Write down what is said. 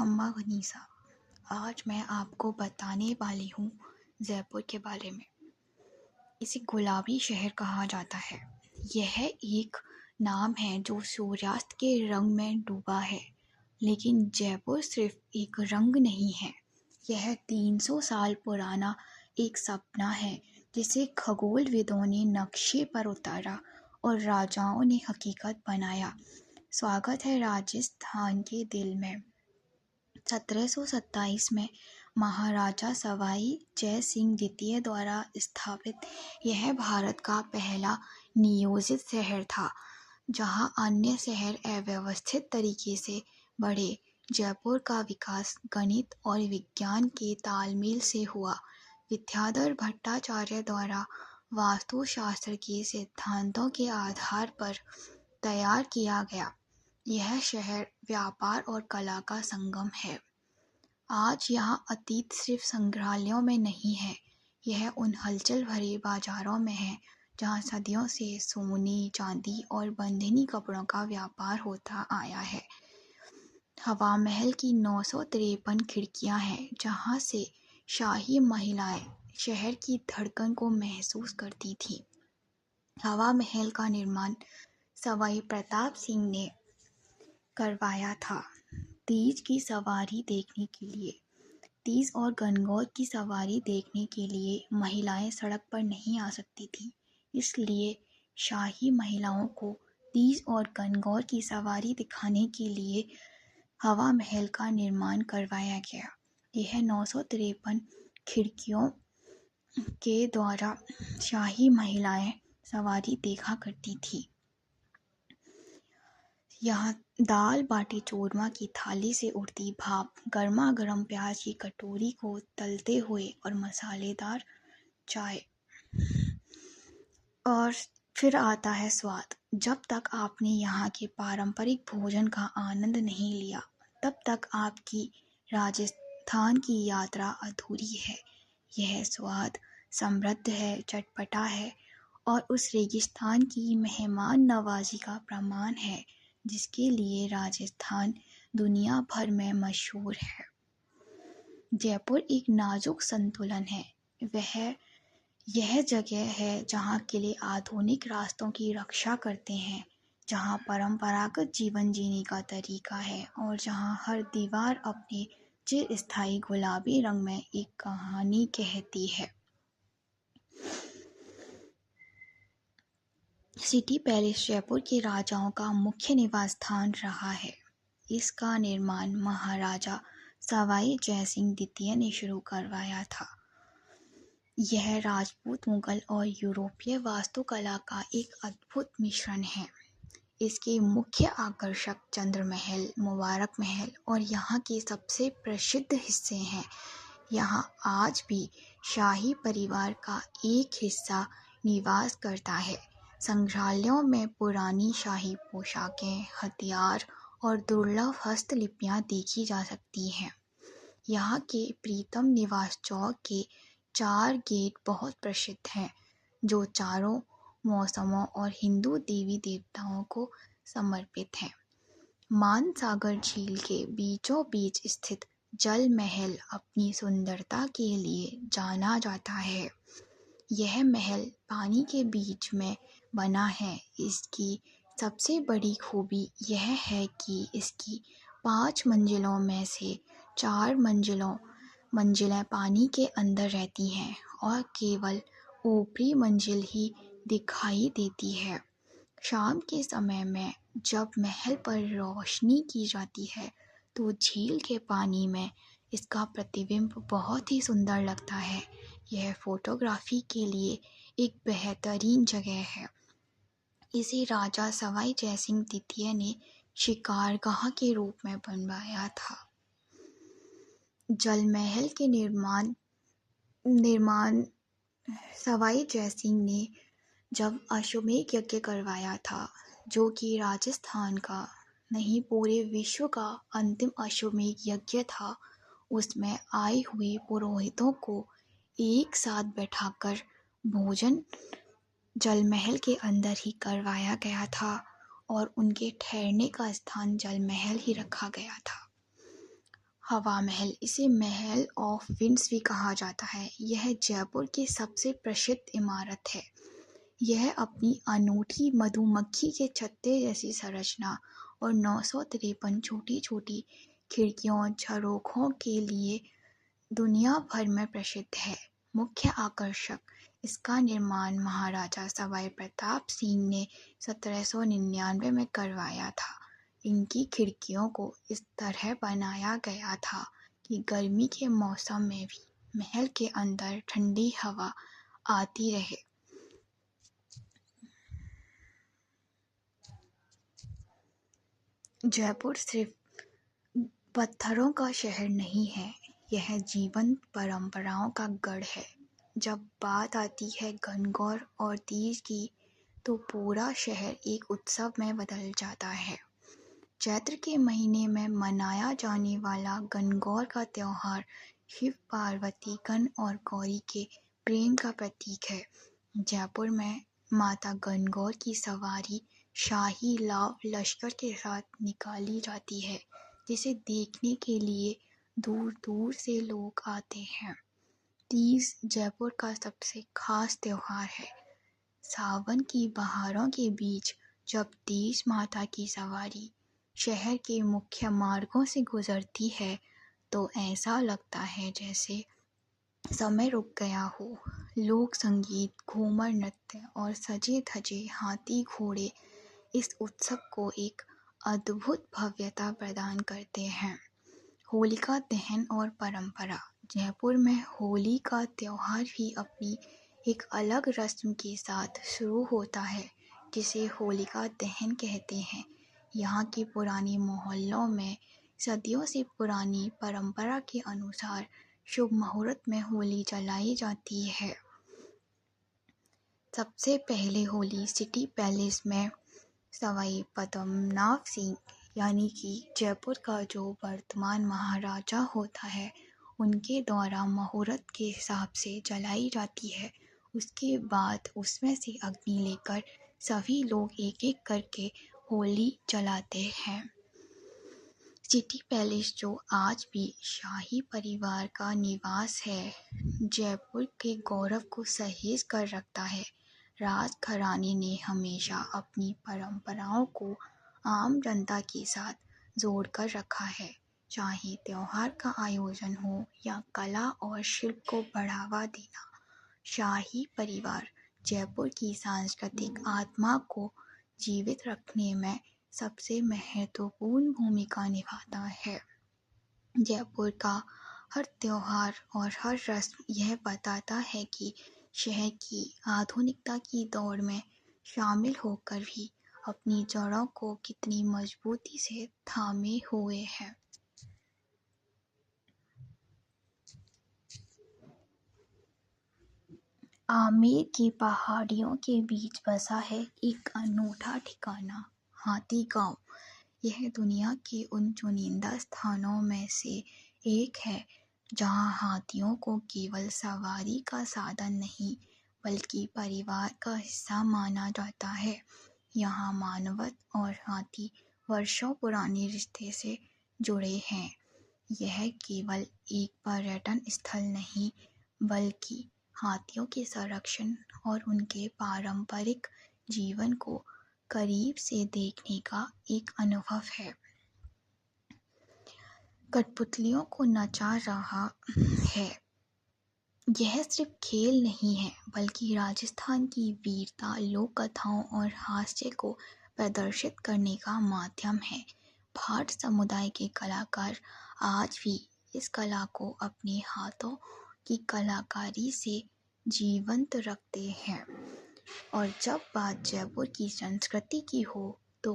खम्मा गनीसा। आज मैं आपको बताने वाली हूँ जयपुर के बारे में। इसे गुलाबी शहर कहा जाता है। यह एक नाम है जो सूर्यास्त के रंग में डूबा है, लेकिन जयपुर सिर्फ एक रंग नहीं है। यह 300 साल पुराना एक सपना है जिसे खगोलविदों ने नक्शे पर उतारा और राजाओं ने हकीकत बनाया। स्वागत है राजस्थान के दिल में। 1727 में महाराजा सवाई जय सिंह द्वितीय द्वारा स्थापित यह भारत का पहला नियोजित शहर था, जहां अन्य शहर अव्यवस्थित तरीके से बढ़े। जयपुर का विकास गणित और विज्ञान के तालमेल से हुआ। विद्याधर भट्टाचार्य द्वारा वास्तुशास्त्र के सिद्धांतों के आधार पर तैयार किया गया यह शहर व्यापार और कला का संगम है। आज यहाँ अतीत सिर्फ संग्रहालयों में नहीं है, यह उन हलचल भरे बाजारों में है जहाँ सदियों से सोने, चांदी और बंधनी कपड़ों का व्यापार होता आया है। हवा महल की 953 खिड़कियाँ हैं, जहाँ से शाही महिलाएं शहर की धड़कन को महसूस करती थीं। हवा महल का निर्माण सवाई प्रताप सिंह ने करवाया था, तीज की सवारी देखने के लिए। तीज और गणगौर की सवारी देखने के लिए महिलाएं सड़क पर नहीं आ सकती थीं, इसलिए शाही महिलाओं को तीज और गणगौर की सवारी दिखाने के लिए हवा महल का निर्माण करवाया गया। यह 953 खिड़कियों के द्वारा शाही महिलाएं सवारी देखा करती थी। यहाँ दाल बाटी चूरमा की थाली से उड़ती भाप, गर्मा गर्म प्याज की कटोरी को तलते हुए और मसालेदार चाय, और फिर आता है स्वाद। जब तक आपने यहाँ के पारंपरिक भोजन का आनंद नहीं लिया, तब तक आपकी राजस्थान की यात्रा अधूरी है। यह स्वाद समृद्ध है, चटपटा है और उस रेगिस्तान की मेहमान नवाजी का प्रमाण है जिसके लिए राजस्थान दुनिया भर में मशहूर है। जयपुर एक नाजुक संतुलन है। यह जगह है जहाँ किले आधुनिक रास्तों की रक्षा करते हैं, जहाँ परंपरागत जीवन जीने का तरीका है और जहाँ हर दीवार अपने चिरस्थायी गुलाबी रंग में एक कहानी कहती है। सिटी पैलेस जयपुर के राजाओं का मुख्य निवास स्थान रहा है। इसका निर्माण महाराजा सवाई जय सिंह द्वितीय ने शुरू करवाया था। यह राजपूत, मुगल और यूरोपीय वास्तुकला का एक अद्भुत मिश्रण है। इसके मुख्य आकर्षक चंद्र महल, मुबारक महल और यहाँ के सबसे प्रसिद्ध हिस्से हैं। यहाँ आज भी शाही परिवार का एक हिस्सा निवास करता है। संग्रहालयों में पुरानी शाही पोशाकें, हथियार और दुर्लभ हस्तलिपियाँ देखी जा सकती हैं। यहाँ के प्रीतम निवास चौक के 4 गेट बहुत प्रसिद्ध हैं, जो चारों मौसमों और हिंदू देवी देवताओं को समर्पित हैं। मानसागर झील के बीचों बीच स्थित जल महल अपनी सुंदरता के लिए जाना जाता है। यह महल पानी के बीच में बना है। इसकी सबसे बड़ी खूबी यह है कि इसकी 5 मंजिलों में से 4 मंजिलें पानी के अंदर रहती हैं और केवल ऊपरी मंजिल ही दिखाई देती है। शाम के समय में जब महल पर रोशनी की जाती है तो झील के पानी में इसका प्रतिबिंब बहुत ही सुंदर लगता है। यह फोटोग्राफी के लिए एक बेहतरीन जगह है। इसे राजा सवाई जय सिंह द्वितीय ने शिकारगाह के रूप में बनवाया था। जल महल के निर्माण सवाई जय सिंह ने जब अश्वमेध यज्ञ करवाया था, जो कि राजस्थान का नहीं पूरे विश्व का अंतिम अश्वमेध यज्ञ था, उसमें आए हुए पुरोहितों को एक साथ बैठाकर भोजन जल महल के अंदर ही करवाया गया था और उनके ठहरने का स्थान जल महल ही रखा गया था। हवा महल, इसे महल ऑफ विंड्स भी कहा जाता है। यह जयपुर की सबसे प्रसिद्ध इमारत है। यह अपनी अनूठी मधुमक्खी के छत्ते जैसी संरचना और 953 छोटी छोटी खिड़कियों झरोखों के लिए दुनिया भर में प्रसिद्ध है। मुख्य आकर्षक, इसका निर्माण महाराजा सवाई प्रताप सिंह ने 1799 में करवाया था। इनकी खिड़कियों को इस तरह बनाया गया था कि गर्मी के मौसम में भी महल के अंदर ठंडी हवा आती रहे। जयपुर सिर्फ पत्थरों का शहर नहीं है, यह जीवंत परंपराओं का गढ़ है। जब बात आती है गणगौर और तीज की, तो पूरा शहर एक उत्सव में बदल जाता है। चैत्र के महीने में मनाया जाने वाला गणगौर का त्योहार शिव पार्वती गण और गौरी के प्रेम का प्रतीक है। जयपुर में माता गणगौर की सवारी शाही लाव लश्कर के साथ निकाली जाती है, जिसे देखने के लिए दूर दूर से लोग आते हैं। तीज जयपुर का सबसे खास त्योहार है। सावन की बहारों के बीच जब तीज माता की सवारी शहर के मुख्य मार्गों से गुजरती है, तो ऐसा लगता है जैसे समय रुक गया हो। लोक संगीत, घूमर नृत्य और सजे धजे हाथी घोड़े इस उत्सव को एक अद्भुत भव्यता प्रदान करते हैं। होलिका दहन और परंपरा, जयपुर में होली का त्योहार भी अपनी एक अलग रस्म के साथ शुरू होता है, जिसे होलिका दहन कहते हैं। यहाँ के पुराने मोहल्लों में सदियों से पुरानी परंपरा के अनुसार शुभ मुहूर्त में होली जलाई जाती है। सबसे पहले होली सिटी पैलेस में सवाई पद्मनाभ सिंह यानी कि जयपुर का जो वर्तमान महाराजा होता है, उनके द्वारा मुहूर्त के हिसाब से जलाई जाती है। उसके बाद उसमें से अग्नि लेकर सभी लोग एक एक करके होली जलाते हैं। सिटी पैलेस, जो आज भी शाही परिवार का निवास है, जयपुर के गौरव को सहेज कर रखता है। राजघराने ने हमेशा अपनी परंपराओं को आम जनता के साथ जोड़कर रखा है। चाहे त्योहार का आयोजन हो या कला और शिल्प को बढ़ावा देना, शाही परिवार जयपुर की सांस्कृतिक आत्मा को जीवित रखने में सबसे महत्वपूर्ण भूमिका निभाता है। जयपुर का हर त्योहार और हर रस्म यह बताता है कि शहर की आधुनिकता की दौड़ में शामिल होकर भी अपनी जड़ों को कितनी मजबूती से थामे हुए है। आमेर की पहाड़ियों के बीच बसा है एक अनूठा ठिकाना, हाथी गांव। यह दुनिया के उन चुनिंदा स्थानों में से एक है जहां हाथियों को केवल सवारी का साधन नहीं, बल्कि परिवार का हिस्सा माना जाता है। यहाँ मानवत और हाथी वर्षों पुराने रिश्ते से जुड़े हैं। यह केवल एक पर्यटन स्थल नहीं, बल्कि हाथियों के संरक्षण और उनके पारंपरिक जीवन को करीब से देखने का एक अनुभव है। कठपुतलियों को नचा रहा है, यह सिर्फ खेल नहीं है, बल्कि राजस्थान की वीरता, लोक कथाओं और हास्य को प्रदर्शित करने का माध्यम है। भाट समुदाय के कलाकार आज भी इस कला को अपने हाथों की कलाकारी से जीवंत रखते हैं। और जब बात जयपुर की संस्कृति की हो, तो